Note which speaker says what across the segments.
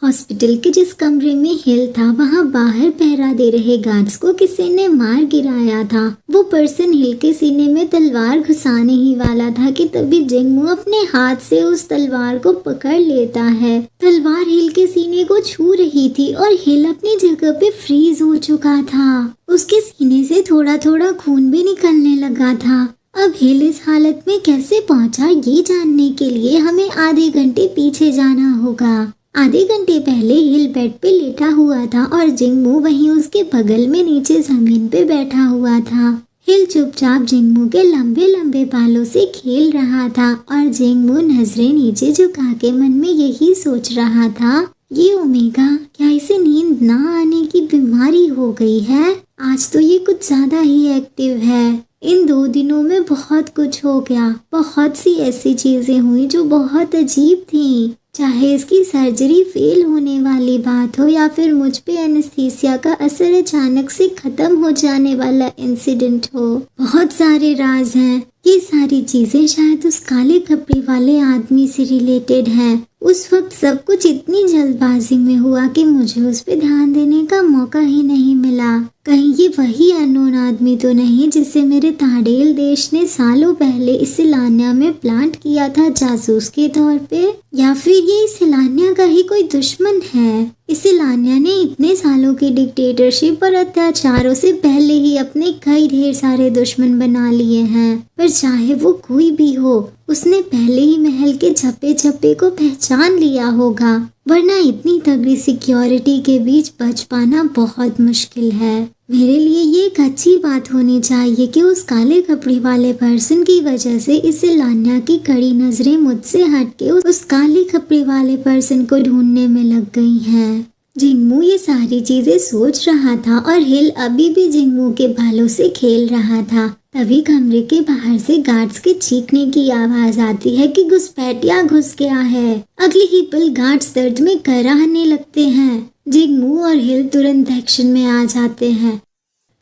Speaker 1: Hospital के जिस कमरे में हिल था वहाँ बाहर पहरा दे रहे गार्ड्स को किसी ने मार गिराया था। वो पर्सन हिल के सीने में तलवार घुसाने ही वाला था कि तभी जिंगमू अपने हाथ से उस तलवार को पकड़ लेता है। तलवार हिल के सीने को छू रही थी और हिल अपनी जगह पे फ्रीज हो चुका था। उसके सीने से थोड़ा थोड़ा खून भी निकलने लगा था। अब हिल इस हालत में कैसे पहुंचा ये जानने के लिए हमें आधे घंटे पीछे जाना होगा। आधे घंटे पहले हिल बेड पे लेटा हुआ था और जिंगमू वहीं उसके बगल में नीचे जमीन पे बैठा हुआ था। हिल चुपचाप जिंगमू के लंबे लंबे बालों से खेल रहा था और जिंगमू नजरें नीचे झुका के मन में यही सोच रहा था, ये ओमेगा क्या इसे नींद ना आने की बीमारी हो गई है? आज तो ये कुछ ज्यादा ही एक्टिव है। इन 2 दिनों में बहुत कुछ हो गया। बहुत सी ऐसी चीजें हुई जो बहुत अजीब थी। चाहे इसकी सर्जरी फेल होने वाली बात हो या फिर मुझ पे एनेस्थीसिया का असर अचानक से खत्म हो जाने वाला इंसिडेंट हो, बहुत सारे राज हैं। ये सारी चीजें शायद उस काले कपड़े वाले आदमी से रिलेटेड हैं। उस वक्त सब कुछ इतनी जल्दबाजी में हुआ कि मुझे उस पे ध्यान देने का मौका ही नहीं मिला। कहीं ये वही अननोन आदमी तो नहीं जिसे मेरे ताडेल देश ने सालों पहले इस इलानिया में प्लांट किया था जासूस के तौर पे? या फिर ये इस इलानिया का ही कोई दुश्मन है? इस इलानिया ने इतने सालों की डिक्टेटरशिप और अत्याचारों से पहले ही अपने कई ढेर सारे दुश्मन बना लिए हैं। पर चाहे वो कोई भी हो, उसने पहले ही महल के छप्पे छप्पे को पहचान लिया होगा, वरना इतनी तगड़ी सिक्योरिटी के बीच बच पाना बहुत मुश्किल है। मेरे लिए ये एक अच्छी बात होनी चाहिए कि उस काले कपड़े वाले पर्सन की वजह से इस लान्या की कड़ी नजरें मुझसे हटके उस काले कपड़े वाले पर्सन को ढूंढने में लग गई हैं। जिंगमू ये सारी चीजें सोच रहा था और हिल अभी भी जिंगमू के बालों से खेल रहा था। तभी कमरे के बाहर से गार्ड्स के चीखने की आवाज आती है कि घुसपैठिया घुस गया है। अगली ही पल गार्ड्स दर्द में कराहने लगते हैं। जिंगमू और हिल तुरंत एक्शन में आ जाते हैं।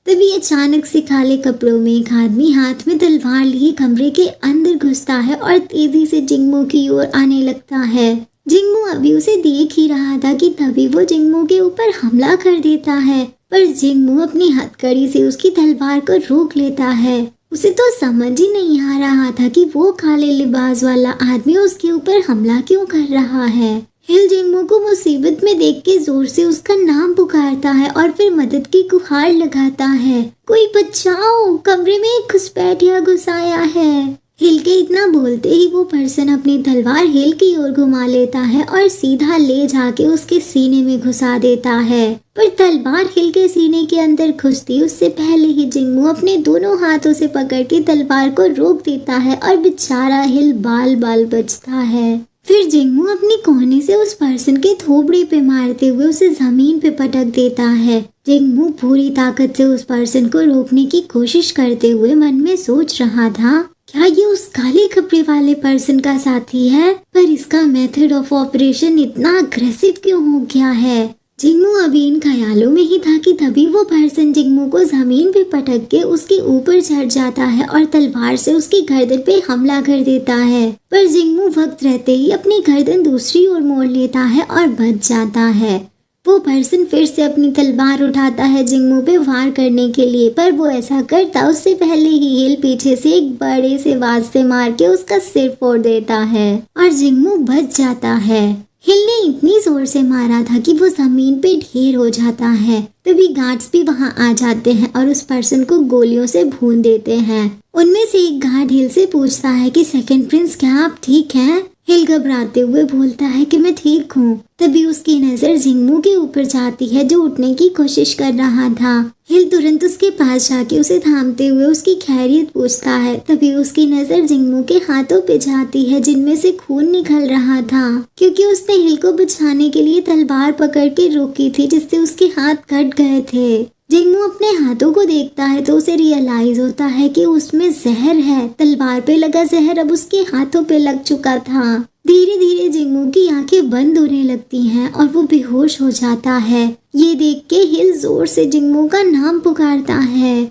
Speaker 1: तभी अचानक से काले कपड़ों में एक आदमी हाथ में तलवार लिए कमरे के अंदर घुसता है और तेजी से जिंगमू की ओर आने लगता है। जिंगमू अभी उसे देख ही रहा था कि तभी वो जिंगमू के ऊपर हमला कर देता है, पर जिंगमू अपनी हथकड़ी से उसकी तलवार को रोक लेता है। उसे तो समझ ही नहीं आ रहा था कि वो काले लिबास वाला आदमी उसके ऊपर हमला क्यों कर रहा है। हिल जिंगमू को मुसीबत में देख के जोर से उसका नाम पुकारता है और फिर मदद की गुहार लगाता है। कोई बचाओ, कमरे में एक घुसपैठिया घुस आया है। हिल के इतना बोलते ही वो पर्सन अपनी तलवार हिल की ओर घुमा लेता है और सीधा ले जाके उसके सीने में घुसा देता है। पर तलवार हिल के सीने के अंदर घुसती उससे पहले ही जिंगमू अपने दोनों हाथों से पकड़ के तलवार को रोक देता है और बेचारा हिल बाल बाल बचता है। फिर जिंगमू अपनी कोहनी से उस पर्सन के थोबड़े पे मारते हुए उसे जमीन पे पटक देता है। जिंगमू पूरी ताकत से उस पर्सन को रोकने की कोशिश करते हुए मन में सोच रहा था, क्या ये उस काले कपड़े वाले पर्सन का साथी है? पर इसका मेथड ऑफ ऑपरेशन इतना अग्रेसिव क्यों हो गया है? जिंगमू अभी इन ख्यालों में ही था कि तभी वो पर्सन जिंगमू को जमीन पे पटक के उसके ऊपर चढ़ जाता है और तलवार से उसकी गर्दन पे हमला कर देता है। पर जिंगमू वक्त रहते ही अपनी गर्दन दूसरी ओर मोड़ लेता है और बच जाता है। वो पर्सन फिर से अपनी तलवार उठाता है जिंगमू पे वार करने के लिए, पर वो ऐसा करता उससे पहले ही हिल पीछे से एक बड़े से वार से मार के उसका सिर फोड़ देता है और जिंगमू बच जाता है। हिल ने इतनी जोर से मारा था कि वो जमीन पे ढेर हो जाता है। तभी गार्ड्स भी वहाँ आ जाते हैं और उस पर्सन को गोलियों से भून देते हैं। उनमें से एक गार्ड हिल से पूछता है कि सेकंड प्रिंस क्या आप ठीक हैं? हिल घबराते हुए बोलता है कि मैं ठीक हूँ। तभी उसकी नजर जिंगमू के ऊपर जाती है जो उठने की कोशिश कर रहा था। हिल तुरंत उसके पास जाके उसे थामते हुए उसकी खैरियत पूछता है। तभी उसकी नजर जिंगमू के हाथों पे जाती है जिनमें से खून निकल रहा था, क्योंकि उसने हिल को बचाने के लिए तलवार पकड़ के रोकी थी जिससे उसके हाथ कट गए थे। जिंगमू अपने हाथों को देखता है तो उसे रियलाइज होता है कि उसमें जहर है। तलवार पे लगा जहर अब उसके हाथों पे लग चुका था। धीरे धीरे जिंगमू की आंखें बंद होने लगती हैं और वो बेहोश हो जाता है। ये देख के हिल जोर से जिंगमू का नाम पुकारता है।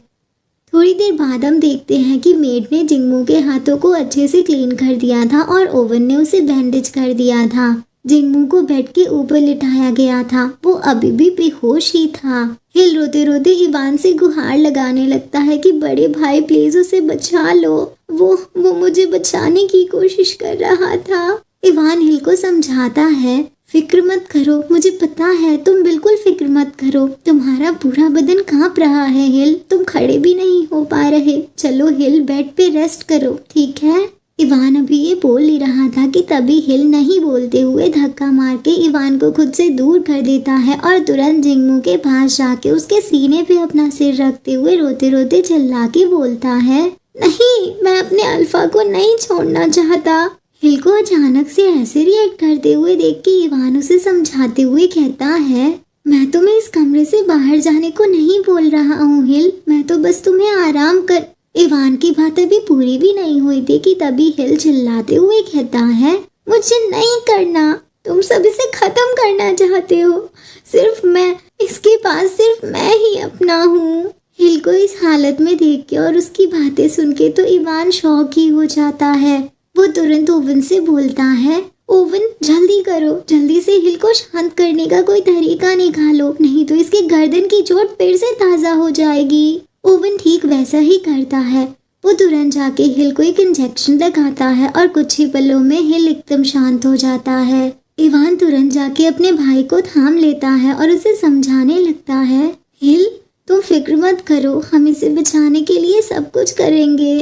Speaker 1: थोड़ी देर बाद हम देखते हैं कि मेड ने जिंगमू के हाथों को अच्छे से क्लीन कर दिया था और ओवन ने उसे बैंडेज कर दिया था। जिंगमू को बेड के ऊपर लिटाया गया था। वो अभी भी बेहोश ही था। हिल रोते रोते इवान से गुहार लगाने लगता है कि बड़े भाई प्लीज उसे बचा लो, वो मुझे बचाने की कोशिश कर रहा था। इवान हिल को समझाता है, फिक्र मत करो, मुझे पता है, तुम बिल्कुल फिक्र मत करो। तुम्हारा पूरा बदन कांप रहा है हिल, तुम खड़े भी नहीं हो पा रहे। चलो हिल, बेड पे रेस्ट करो, ठीक है। इवान अभी ये बोल ही रहा था कि तभी हिल नहीं बोलते हुए धक्का मार के इवान को खुद से दूर कर देता है और तुरंत जिंगमू के पास जाके उसके सीने पे अपना सिर रखते हुए रोते रोते चिल्ला के बोलता है, नहीं, मैं अपने अल्फा को नहीं छोड़ना चाहता। हिल को अचानक से ऐसे रिएक्ट करते हुए देख के इवान उसे समझाते हुए कहता है, मैं तुम्हें इस कमरे से बाहर जाने को नहीं बोल रहा हूँ हिल, मैं तो बस तुम्हें आराम कर। इवान की बात अभी पूरी भी नहीं हुई थी कि तभी हिल चिल्लाते हुए कहता है, मुझे नहीं करना, तुम सब इसे खत्म करना चाहते हो, सिर्फ मैं, इसके पास सिर्फ मैं ही अपना हूँ। हिल को इस हालत में देख के और उसकी बातें सुन के तो इवान शॉक ही हो जाता है। वो तुरंत ओवन से बोलता है, ओवन जल्दी करो, जल्दी से हिल को शांत करने का कोई तरीका निकालो, नहीं तो इसके गर्दन की चोट फिर से ताज़ा हो जाएगी। ओवन ठीक वैसा ही करता है। वो तुरंत जाके हिल को एक इंजेक्शन लगाता है और कुछ ही पलों में हिल एकदम शांत हो जाता है। इवान तुरंत जाके अपने भाई को थाम लेता है और उसे समझाने लगता है, हिल तुम फिक्र मत करो, हम इसे बचाने के लिए सब कुछ करेंगे।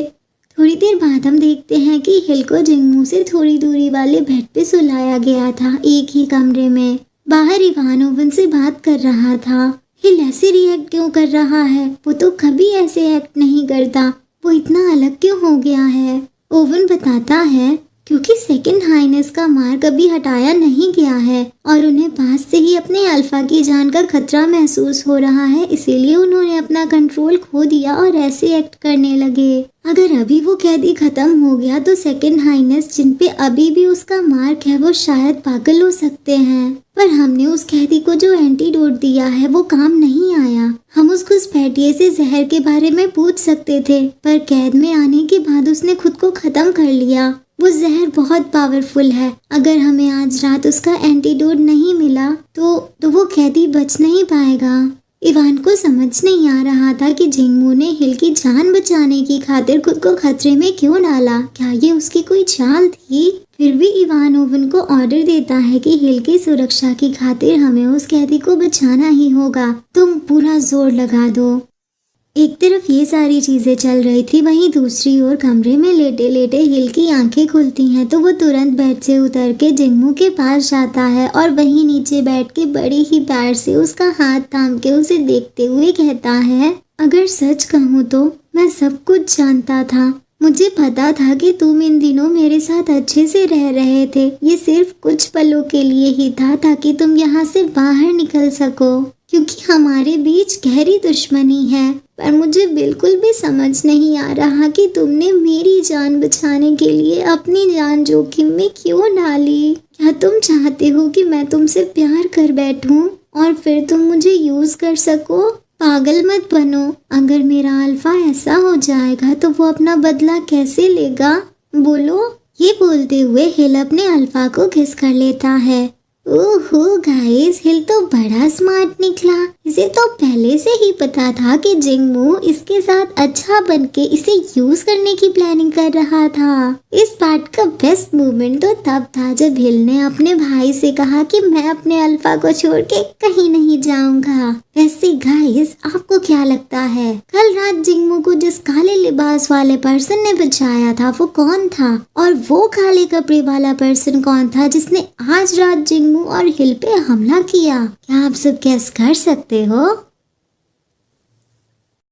Speaker 1: थोड़ी देर बाद हम देखते हैं कि हिल को जिंगमू से थोड़ी दूरी वाले बेड पे सुलाया गया था, एक ही कमरे में। बाहर इवान ओवन से बात कर रहा था। हिल ऐसे रिएक्ट क्यों कर रहा है, वो तो कभी ऐसे एक्ट नहीं करता, वो इतना अलग क्यों हो गया है। ओवन बताता है, क्योंकि सेकंड हाइनेस का मार कभी हटाया नहीं गया है और उन्हें पास से ही अपने अल्फा की जान का खतरा महसूस हो रहा है, इसीलिए उन्होंने अपना कंट्रोल खो दिया और ऐसे एक्ट करने लगे। अगर अभी वो कैदी खत्म हो गया तो सेकंड हाइनेस जिन पे अभी भी उसका मार्क है वो शायद पागल हो सकते हैं, पर हमने उस कैदी को जो एंटीडोट दिया है वो काम नहीं आया। हम उस घुसपैठिए से जहर के बारे में पूछ सकते थे, पर कैद में आने के बाद उसने खुद को खत्म कर लिया। वो जहर बहुत पावरफुल है, अगर हमें आज रात उसका एंटीडोट नहीं मिला तो वो कैदी बच नहीं पाएगा। इवान को समझ नहीं आ रहा था कि जिंगमू ने हिल की जान बचाने की खातिर खुद को खतरे में क्यों डाला, क्या ये उसकी कोई चाल थी। फिर भी इवान ओवन को ऑर्डर देता है कि हिल की सुरक्षा की खातिर हमें उस कैदी को बचाना ही होगा, तुम पूरा जोर लगा दो। एक तरफ ये सारी चीजें चल रही थी, वहीं दूसरी ओर कमरे में लेटे लेटे हिल की आंखें खुलती हैं तो वो तुरंत बेड से उतर के जिंगमू के पास जाता है और वहीं नीचे बैठ के बड़े ही प्यार से उसका हाथ थाम के उसे देखते हुए कहता है, अगर सच कहूँ तो मैं सब कुछ जानता था, मुझे पता था कि तुम इन दिनों मेरे साथ अच्छे से रह रहे थे, ये सिर्फ कुछ पलों के लिए ही था ताकि तुम यहाँ से बाहर निकल सको, क्योंकि हमारे बीच गहरी दुश्मनी है। पर मुझे बिल्कुल भी समझ नहीं आ रहा कि तुमने मेरी जान बचाने के लिए अपनी जान जोखिम में क्यों डाली। क्या तुम चाहते हो कि मैं तुमसे प्यार कर बैठूं और फिर तुम मुझे यूज कर सको? पागल मत बनो, अगर मेरा अल्फा ऐसा हो जाएगा तो वो अपना बदला कैसे लेगा, बोलो। ये बोलते हुए हिल अपने अल्फा को किस कर लेता है। ओहो गाइस, हिल तो बड़ा स्मार्ट निकला, इसे तो पहले से ही पता था कि जिंगमू इसके साथ अच्छा बनके इसे यूज करने की प्लानिंग कर रहा था। इस पार्ट का बेस्ट मोमेंट तो तब था जब हिल ने अपने भाई से कहा कि मैं अपने अल्फा को छोड़ के कहीं नहीं जाऊंगा। वैसे गाइस, आपको क्या लगता है कल रात जिंगमू को जिस काले लिबास वाले पर्सन ने बचाया था वो कौन था, और वो काले कपड़े वाला पर्सन कौन था जिसने आज रात जिंगमू और हिल पे हमला किया? क्या आप सब गेस कर सकते हो?